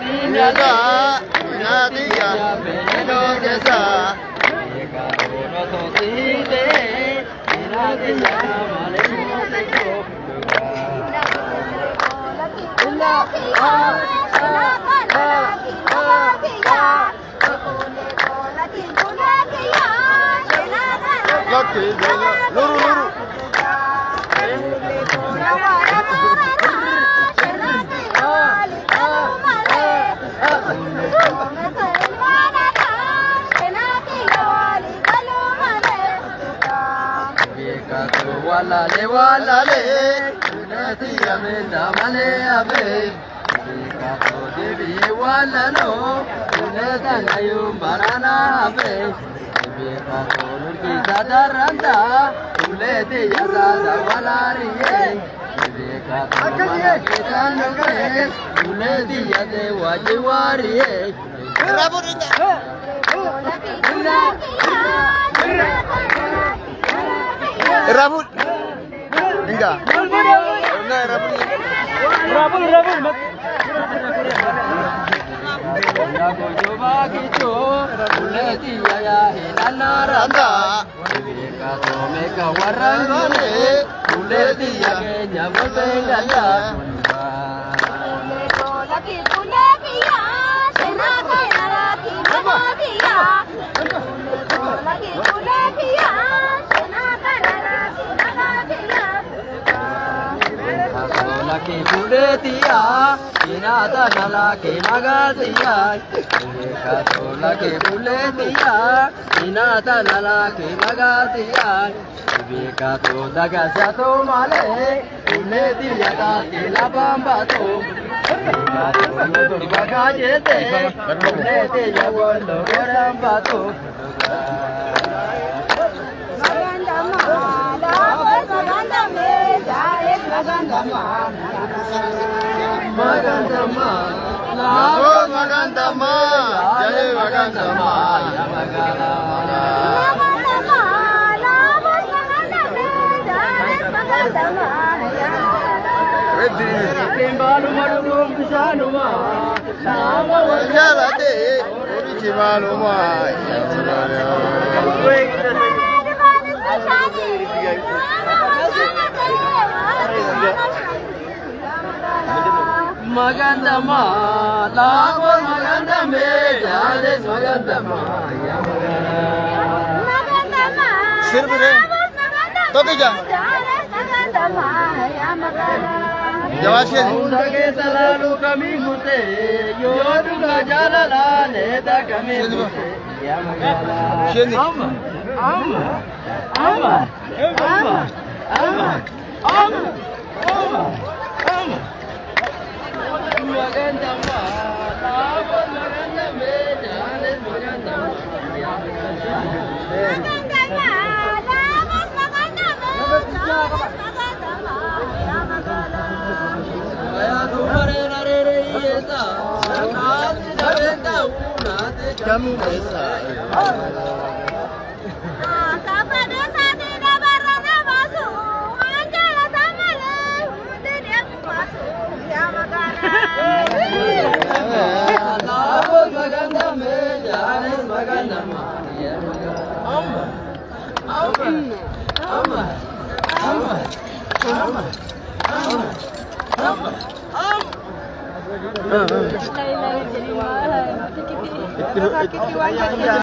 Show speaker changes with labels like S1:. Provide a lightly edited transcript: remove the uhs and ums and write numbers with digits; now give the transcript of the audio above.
S1: Nada, nadia, no jasa. Eka no tosite, nadia male moteko. Lucky, luru luru. Wala le, nati amenda male abe. Kato devi wala no, neta nayu barana abe. Kato nurki sadaranda, ulete yasada wala riye. Kato kita nukre, ulete yade wajiwariye. Rabut. Enggak. Enggak rabut. Rabut. Aku coba gitu, uleti ya hinana randa. Kato meka warangone, uleti ya kenya mutenganda. Laki laki ya, senaka laki laki ya. Laki laki ya, senaka laki ya. Laki buletia, inata laki magatia. Kato laki buletia, inata laki magatia. Kato daga jato male, buletia kati labambato. Kato bagajete, buletia wolo gorambatu. Magandama, Labo Magandama, Jai Magandama, Yamagala. Magandama, Labo Magandama, Jai Magandama, Yamagala. Kimbalu maru bisanuma, Labo Magandama, Orichimaluma, Yamagala. Magandama, Labo Magandame, Jades Magandama, Magandama, Sirbre, Tokija, Jades Magandama, Jawashin, Undage Salalu Kami Gute, Yoduga Jalala, Neda Kami Gute, Yamagala, Magandama, Labo Magandame, Jades Magandama, Magandama, Labo Magandama, Kaya tumare nare yeta, naat javenda naat kamesa. Kapada sate nabarana basu, anjala tamale, udene basu, Yamagala. Labo Magandame, Jades Magandama,